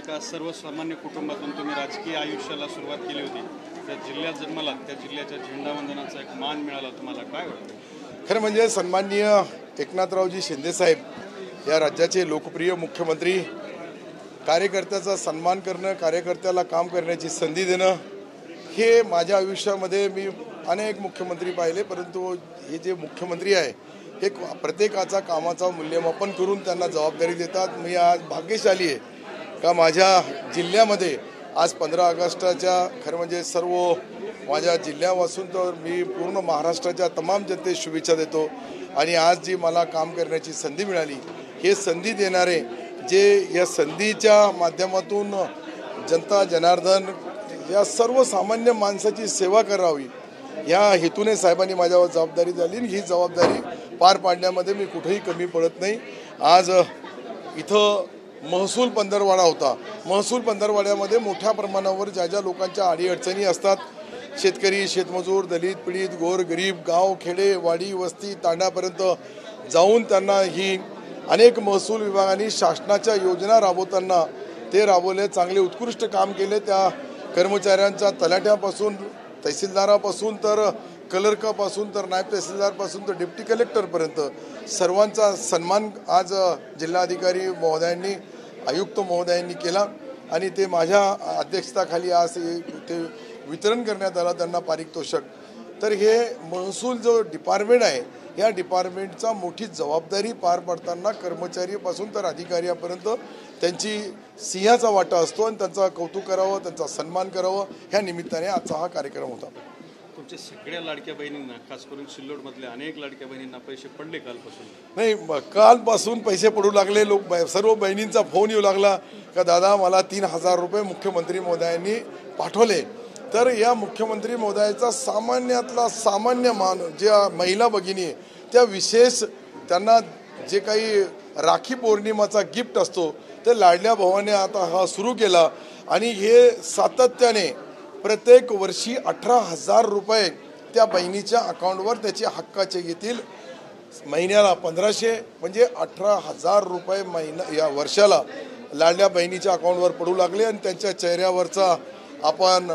एका सर्वसामान्य कुटुंबातून तुम्ही राजकीय आयुष्याला सुरुवात केली होती, त्या जिल्ह्यात जन्माला, त्या जिल्ह्याच्या झेंडावंदनाचा एक मान मिळाला, तुम्हाला काय वाटतं? खरं म्हणजे सन्माननीय एकनाथरावजी शिंदे साहेब या राज्याचे लोकप्रिय मुख्यमंत्री, कार्यकर्त्याचा सन्मान करणं, कार्यकर्त्याला काम करण्याची संधी देणं, हे माझ्या आयुष्यामध्ये मी अनेक मुख्यमंत्री पाहिले, परंतु हे जे मुख्यमंत्री आहे हे प्रत्येकाचा कामाचा मूल्यमापन करून त्यांना जबाबदारी देतात. मी आज भाग्यशाली आहे का माझ्या जिल्ह्यामध्ये आज 15 ऑगस्टच्या खरं म्हणजे सर्व माझ्या जिल्ह्यापासून तर मी पूर्ण महाराष्ट्राच्या तमाम जनतेस शुभेच्छा देतो. आणि आज जी मला काम करण्याची संधी मिळाली, हे संधी देणारे जे या संधीच्या माध्यमातून जनता जनार्दन या सर्वसामान्य माणसाची सेवा करावी या हेतूने साहेबांनी माझ्यावर जबाबदारी दिली. ही जबाबदारी पार पाडण्यामध्ये मी कुठेही कमी पडत नाही. आज इथं महसूल पंधरवाडा होता. महसूल पंधरवाड्यामध्ये मोठ्या प्रमाणावर ज्या ज्या लोकांच्या अडीअडचणी असतात, शेतकरी, शेतमजूर, दलित, पीडित, गोर गरीब, गाव, खेडे, वाडी, वस्ती, तांड्यापर्यंत जाऊन त्यांना ही अनेक महसूल विभागाने शासनाच्या योजना राबवताना ते राबवले, चांगले उत्कृष्ट काम केले. त्या कर्मचाऱ्यांच्या तलाट्यापासून तहसीलदारापासून तर क्लर्कापासून तर नायब तहसीलदारपासून तर डिप्टी कलेक्टरपर्यंत सर्वांचा सन्मान आज जिल्हाधिकारी महोदयांनी, आयुक्त महोदयांनी केला. आणि ते माझ्या अध्यक्षताखाली आज ते वितरण करण्यात आलं त्यांना पारितोषिक. तर हे महसूल जो डिपार्टमेंट आहे, या डिपार्टमेंटचा मोठी जबाबदारी पार पाडताना कर्मचारीपासून तर अधिकाऱ्यापर्यंत त्यांची सिंहाचा वाटा असतो आणि त्यांचा कौतुक करावं, त्यांचा सन्मान करावं, ह्या निमित्ताने आजचा हा कार्यक्रम होता. तुमच्या सगळ्या लाडक्या बहिणींना, खास करून सिल्लोडमधल्या अनेक लाडक्या बहिणींना पैसे पडले कालपासून? नाही, कालपासून पैसे पडू लागले. सर्व बहिणींचा फोन येऊ लागला का दादा मला 3,000 रुपये मुख्यमंत्री महोदयांनी पाठवले. तर या मुख्यमंत्री महोदयाचा सामान्यातला सामान्य मान ज्या महिला भगिनी आहे त्या विशेष त्यांना जे काही राखी पौर्णिमाचा गिफ्ट असतो ते लाडल्या भावाने आता हा सुरू केला. आणि हे सातत्याने प्रत्येक वर्षी 18,000 रुपये त्या बहिणीच्या अकाउंटवर त्याचे हक्काचे येतील. महिन्याला 1,500 म्हणजे 18,000 रुपये महिना या वर्षाला लाडल्या बहिणीच्या अकाउंटवर पडू लागले. आणि त्यांच्या चेहऱ्यावरचा आपण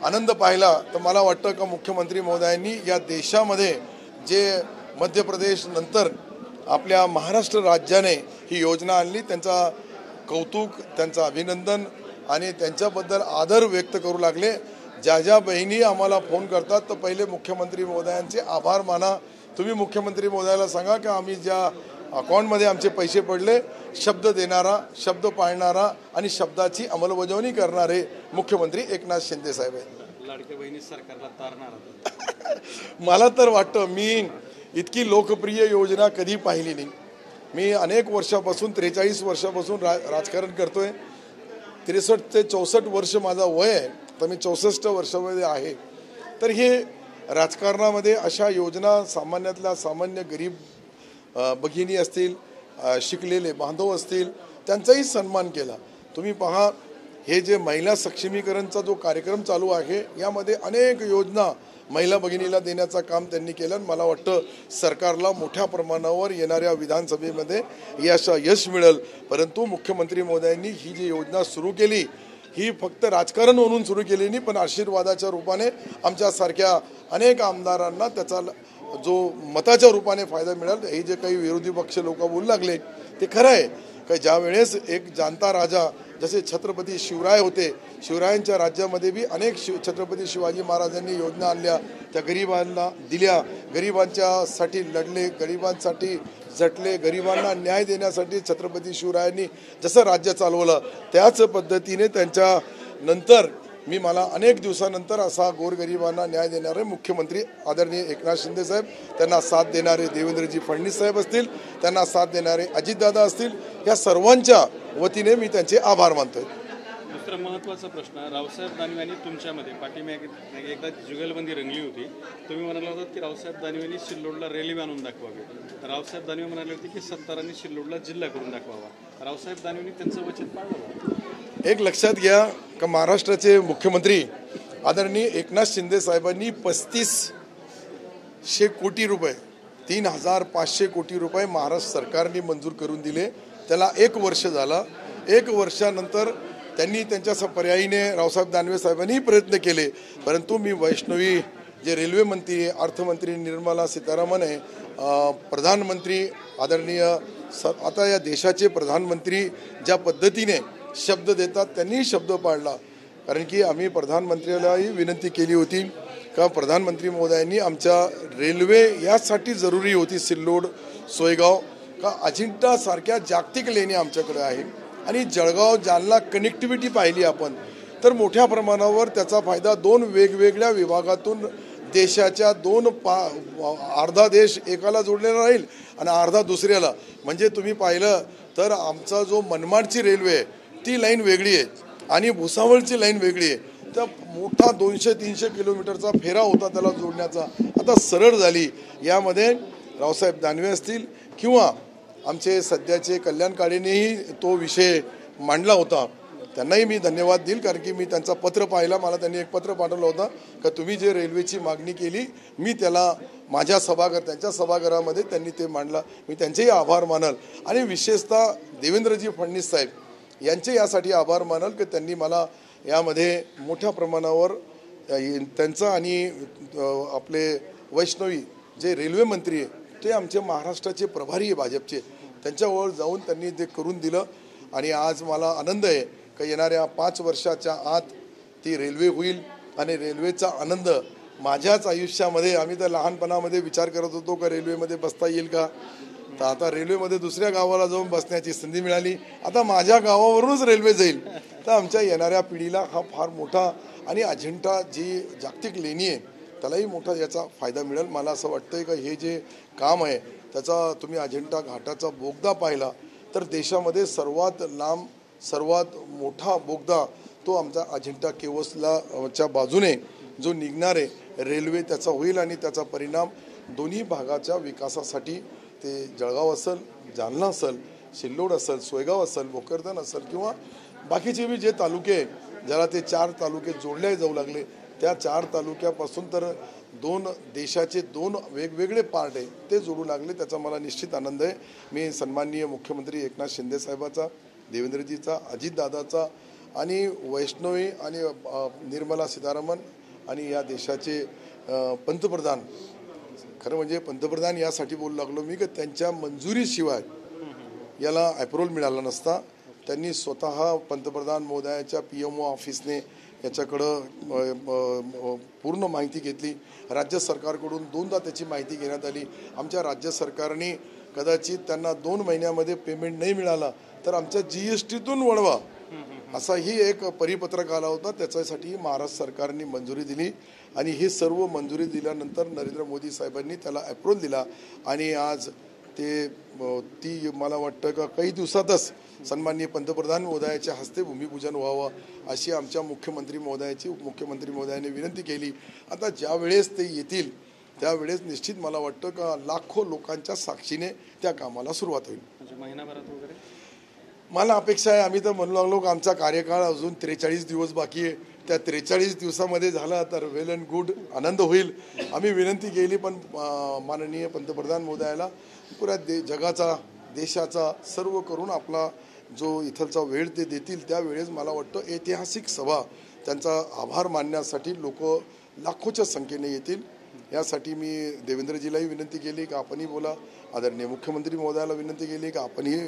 आनंद पाहिला तर मला वाटतं का मुख्यमंत्री महोदयांनी या देशामध्ये जे मध्य प्रदेश नंतर आपल्या महाराष्ट्र राज्याने ही योजना आणली, त्यांचा कौतुक, त्यांचं अभिनंदन आणि त्यांच्याबद्दल आदर व्यक्त करू लागले. ज्या ज्या बहिणी आम्हाला फोन करतात तर पहिले मुख्यमंत्री महोदयांचे आभार माना. तुम्ही मुख्यमंत्री महोदयाला सांगा की आम्ही ज्या अकाउंटमध्ये आमचे पैसे पडले, शब्द देणारा, शब्द पाळणारा आणि शब्दाची अंमलबजावणी करणारे मुख्यमंत्री एकनाथ शिंदे साहेब आहेत. लाडक्या बहिणी सरकारला तारणार मला तर वाटतं मी इतकी लोकप्रिय योजना कधी पाहिली नाही. मी अनेक वर्षापासून 43 वर्षापासून राजकारण करतोय. 63 ते 64 वर्ष माझा वय आहे, तर मी 64 वर्षामध्ये आहे. तर हे राजकारणामध्ये अशा योजना सामान्यातल्या सामान्य गरीब भगिनी असतील, शिकलेले बांधव असतील, त्यांचाही सन्मान केला. तुम्ही पहा, हे जे महिला सक्षमीकरणचा जो कार्यक्रम चालू आहे यामध्ये अनेक योजना महिला भगिनीला देण्याचं काम त्यांनी केलं. मला वाटतं सरकारला मोठ्या प्रमाणावर येणाऱ्या विधानसभेमध्ये यश मिळेल. परंतु मुख्यमंत्री महोदयांनी ही जी योजना सुरू केली ही फक्त राजकारण म्हणून सुरू केली नाही, पण आशीर्वादाच्या रूपाने आमच्यासारख्या अनेक आमदारांना त्याचा जो मताच्या रूपाने फायदा मिळेल. हे जे काही विरोधी पक्ष लोक बोलू लागले ते खरं आहे का ज्या वेळेस एक जाणता राजा जसे छत्रपती शिवराय होते, शिवरायांच्या राज्यामध्ये बी अनेक छत्रपती शिवाजी महाराजांनी योजना आणल्या, त्या गरिबांना दिल्या, गरिबांच्यासाठी लढले, गरिबांसाठी झटले, गरिबांना न्याय देण्यासाठी छत्रपती शिवरायांनी जसं राज्य चालवलं त्याच पद्धतीने त्यांच्या नंतर मला अनेक दिवसानंतर असा गोरगरिबांना न्याय देणारे मुख्यमंत्री आदरणीय एकनाथ शिंदे साहेब, त्यांना साथ देणारे देवेंद्रजी फडणवीस साहेब असतील, त्यांना साथ देणारे अजितदादा असतील, या सर्वांच्या वतीने मी त्यांचे आभार मानतोय. दुसरा महत्त्वाचा प्रश्न, रावसाहेब दानवे यांनी तुमच्यामध्ये पाठीमागे एकदा जुगलबंदी रंगली होती. तुम्ही म्हणाला होतात की रावसाहेब दानवेंनी सिल्लोडला रेल्वे आणून दाखवावी. रावसाहेब दानवे म्हणाले होते की सत्तारांनी सिल्लोडला जिल्हा करून दाखवावा. रावसाहेब दानवेंनी त्यांचं वचन पाळलं. एक लक्षात घ्या का महाराष्ट्राचे मुख्यमंत्री आदरणीय एकनाथ शिंदे साहेबांनी 3500 कोटी रुपये 3,500 कोटी रुपये महाराष्ट्र सरकारने मंजूर करून दिले. त्याला 1 वर्ष झाला. 1 वर्षानंतर त्यांनी त्यांच्या पर्यायीने रावसाहेब दानवे साहेबांनी प्रयत्न केले, परंतु मी वैष्णवी जे रेल्वे मंत्री, अर्थमंत्री निर्मला सीतारामन आहे, प्रधानमंत्री आदरणीय आता या देशाचे प्रधानमंत्री ज्या पद्धतीने शब्द देतात त्यांनी शब्द पाळला. कारण की आम्ही प्रधानमंत्र्यालाही विनंती केली होती का प्रधानमंत्री महोदयांनी आमच्या रेल्वे यासाठी जरुरी होती, सिल्लोड सोयगाव का अजिंठा सारख्या जागतिक लेणी आमच्याकडे आहे आणि जळगाव जालना कनेक्टिव्हिटी पाहिली आपण तर मोठ्या प्रमाणावर त्याचा फायदा दोन वेगवेगळ्या विभागातून देशाच्या अर्धा देश एकाला जोडलेला राहील आणि अर्धा दुसऱ्याला. म्हणजे तुम्ही पाहिलं तर आमचा जो मनमाडची रेल्वे आहे ती लाईन वेगळी आहे आणि भुसावळची लाईन वेगळी आहे. तर मोठा 200-300 किलोमीटरचा फेरा होता त्याला जोडण्याचा, आता सरळ झाली. यामध्ये रावसाहेब दानवे असतील किंवा आमचे सध्याचे कल्याण काळेनेही तो विषय मांडला होता, त्यांनाही मी धन्यवाद देईल. कारण की मी त्यांचा पत्र पाहिला, मला त्यांनी एक पत्र पाठवलं होतं का तुम्ही जे रेल्वेची मागणी केली मी त्याला माझ्या त्यांच्या सभागृहामध्ये त्यांनी ते मांडला. मी त्यांचेही आभार मानल आणि विशेषतः देवेंद्रजी फडणवीस साहेब यांचे यासाठी आभार मानल की त्यांनी मला यामध्ये मोठ्या प्रमाणावर त्यांचं आणि आपले वैष्णवी जे रेल्वे मंत्री आहे ते आमचे महाराष्ट्राचे प्रभारी आहे भाजपचे, त्यांच्यावर जाऊन त्यांनी ते करून दिलं. आणि आज मला आनंद आहे का येणाऱ्या 5 वर्षाच्या आत ती रेल्वे होईल आणि रेल्वेचा आनंद माझ्याच आयुष्यामध्ये, आम्ही तर लहानपणामध्ये विचार करत होतो का रेल्वेमध्ये बसता येईल का, तर आता रेल्वेमध्ये दुसऱ्या गावाला जाऊन बसण्याची संधी मिळाली. आता माझ्या गावावरूनच रेल्वे जाईल, तर आमच्या येणाऱ्या पिढीला हा फार मोठा आणि अजिंठा जी जागतिक लेणी आहे त्यालाही मोठा याचा फायदा मिळेल. मला असं वाटतंय का हे जे काम आहे त्याचा तुम्ही अजिंठा घाटाचा बोगदा पाहिला तर देशामध्ये सर्वात लांब सर्वात मोठा बोगदा तो आमचा अजिंठा केव्हसच्या बाजूने जो निघणार आहे रेल्वे त्याचा होईल आणि त्याचा परिणाम दोन्ही भागाच्या विकासासाठी ते जळगाव असेल, जालना असेल, सिल्लोड असेल, सोयगाव असेल, भोकरदन असेल किंवा बाकीचे बी जे तालुके ज्याला ते 4 तालुके जोडले जाऊ लागले त्या 4 तालुक्यापासून तर देशाचे 2 वेगवेगळे पार्ट आहे ते जोडू लागले, त्याचा मला निश्चित आनंद आहे. मी सन्माननीय मुख्यमंत्री एकनाथ शिंदे साहेबाचा, देवेंद्रजीचा, अजितदादाचा आणि वैष्णवी आणि निर्मला सीतारामन आणि या देशाचे पंतप्रधान, खरं म्हणजे पंतप्रधान यासाठी बोलू लागलो मी की त्यांच्या मंजुरीशिवाय याला अप्रूव्हल मिळाला नसता. त्यांनी स्वतः पंतप्रधान महोदयाच्या PMO ऑफिसने याच्याकडं पूर्ण माहिती घेतली. राज्य सरकारकडून 2दा त्याची माहिती घेण्यात आली. आमच्या राज्य सरकारने कदाचित त्यांना 2 महिन्यामध्ये पेमेंट नाही मिळाला तर आमच्या GSTतून वळवा असाही एक परिपत्रक आला होता. त्याच्यासाठी महाराष्ट्र सरकारने मंजुरी दिली आणि ही सर्व मंजुरी दिल्यानंतर नरेंद्र मोदी साहेबांनी त्याला अप्रूव्हल दिला आणि आज ती मला वाटतं का काही दिवसातच सन्माननीय पंतप्रधान महोदयाच्या हस्ते भूमिपूजन व्हावं अशी आमच्या मुख्यमंत्री महोदयाने विनंती केली. आता ज्या वेळेस ते येतील त्यावेळेस निश्चित मला वाटतं का लाखो लोकांच्या साक्षीने त्या कामाला सुरुवात होईल. महिनाभरात वगैरे मला अपेक्षा आहे. आम्ही तर म्हणू लागलो की आमचा कार्यकाळ अजून 43 दिवस बाकी आहे, त्या 43 दिवसामध्ये झाला तर वेल अँड गुड, आनंद होईल. आम्ही विनंती केली पण माननीय पंतप्रधान महोदयाला पुऱ्या जगाचा देशाचा सर्व करून आपला जो इथलचा वेळ ते देतील त्यावेळेस मला वाटतं ऐतिहासिक सभा त्यांचा आभार मानण्यासाठी लोक लाखोच्या संख्येने येतील. यासाठी मी देवेंद्रजीलाही विनंती केली की आपणही बोला, आदरणीय मुख्यमंत्री महोदयाला विनंती केली की आपणही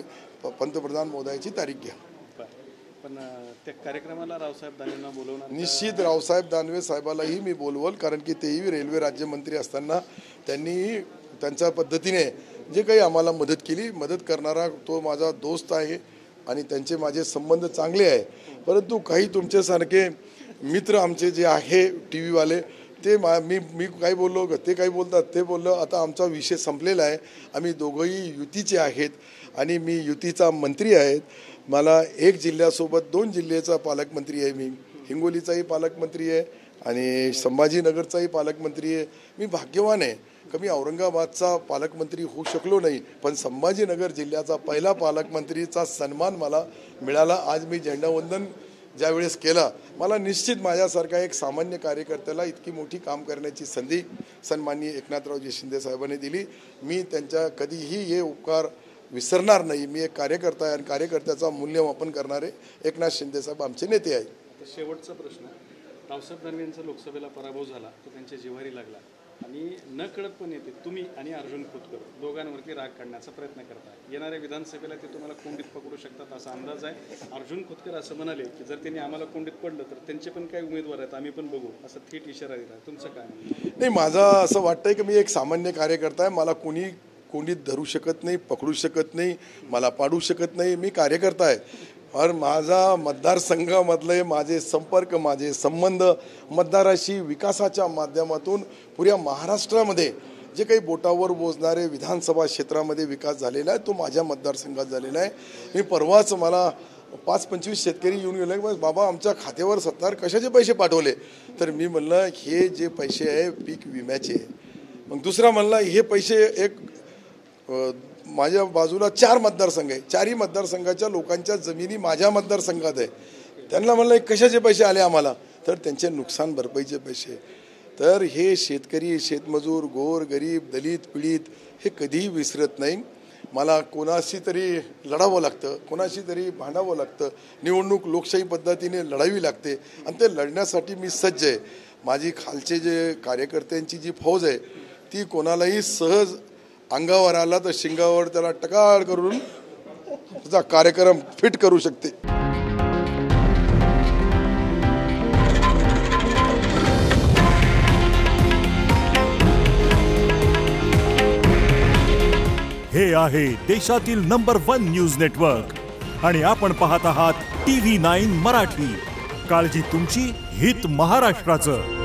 पंतप्रधान महोदयाची तारीख घ्या. पण त्या कार्यक्रमाला रावसाहेब दानवेंना बोलवणार? निश्चित रावसाहेब दानवे साहेबालाही मी बोलवल, कारण की तेही रेल्वे राज्यमंत्री असताना त्यांनी त्यांच्या पद्धतीने जे काही आम्हाला मदत केली, मदत करणारा तो माझा दोस्त आहे आणि त्यांचे माझे संबंध चांगले आहे. परंतु काही तुमच्यासारखे मित्र आमचे जे आहे TV वाले ते मी काय बोललो ते काही बोलतात ते बोललं. आता आमचा विषय संपलेला आहे. आम्ही दोघंही युतीचे आहेत आणि मी युतीचा मंत्री आहेत. मला 1 जिल्ह्यासोबत 2 जिल्ह्याचा पालकमंत्री आहे. मी हिंगोलीचाही पालकमंत्री आहे आणि संभाजीनगरचाही पालकमंत्री आहे. मी भाग्यवान आहे की मी औरंगाबादचा पालकमंत्री होऊ शकलो नाही, पण संभाजीनगर जिल्ह्याचा पहिला पालकमंत्रीचा सन्मान मला मिळाला. आज मी झेंडावंदन ज्यावेळेस केला, मला निश्चित माझ्यासारखा एक सामान्य कार्यकर्त्याला इतकी मोठी काम करण्याची संधी सन्माननीय एकनाथरावजी शिंदे साहेबांनी दिली. मी त्यांच्या कधीही हे उपकार विसरणार नाही. मी एक कार्यकर्ता आहे आणि कार्यकर्त्याचं मूल्यमापन करणारे एकनाथ शिंदेसाहेब आमचे नेते आहेत. तर शेवटचा प्रश्न, रावसाहेब दानवे यांचा लोकसभेला पराभव झाला, तो त्यांच्या जिव्हारी लागला आणि न कळतपणे येते तुम्ही आणि अर्जुन खोतकर दोघांवरती राग काढण्याचा प्रयत्न करता. येणाऱ्या विधानसभेला ते तुम्हाला कोंडीत पकडू शकतात असा अंदाज आहे. अर्जुन खोतकर असं म्हणाले की जर त्यांनी आम्हाला कोंडीत पडलं तर त्यांचे पण काही उमेदवार आहेत, आम्ही पण बघू, असं थेट इशारा दिला. तुमचं काय? नाही, माझा असं वाटतंय की मी एक सामान्य कार्यकर्ता आहे. मला कोणी कोंडीत धरू शकत नाही, पकडू शकत नाही, मला पाडू शकत नाही. मी कार्यकर्ता आहे और माझा मतदारसंघामधले माझे संपर्क, माझे संबंध मतदाराशी विकासाच्या माध्यमातून पुऱ्या महाराष्ट्रामध्ये जे काही बोटावर मोजणारे विधानसभा क्षेत्रामध्ये विकास झालेला आहे तो माझ्या मतदारसंघात झालेला आहे. मी परवाच मला 5-25 शेतकरी येऊन गेले, बाबा आमच्या खात्यावर सरकार कशाचे पैसे पाठवले. तर मी म्हणलं हे जे पैसे आहे पीक विम्याचे. मग दुसरा म्हणला हे पैसे एक माझ्या बाजूला 4 मतदारसंघ आहे, 4ही मतदारसंघाच्या लोकांच्या जमिनी माझ्या मतदारसंघात आहे. त्यांना म्हणलं कशाचे पैसे आले आम्हाला, तर त्यांचे नुकसान भरपाईचे पैसे. तर हे शेतकरी, शेतमजूर, गोर गरीब, दलित, पीडित हे कधीही विसरत नाही. मला कोणाशी तरी लढावं लागतं, कोणाशी तरी भांडावं लागतं. निवडणूक लोकशाही पद्धतीने लढावी लागते आणि ते लढण्यासाठी मी सज्ज आहे. माझी खालचे जे कार्यकर्त्यांची जी फौज आहे ती कोणालाही सहज अंगावर आला तर शिंगावर त्याला टकाळ करून त्याचा कार्यक्रम फिट करू शकते. हे आहे देशातील नंबर 1 न्यूज नेटवर्क आणि आपण पाहत आहात TV9 मराठी. काळजी तुमची, हित महाराष्ट्राचं.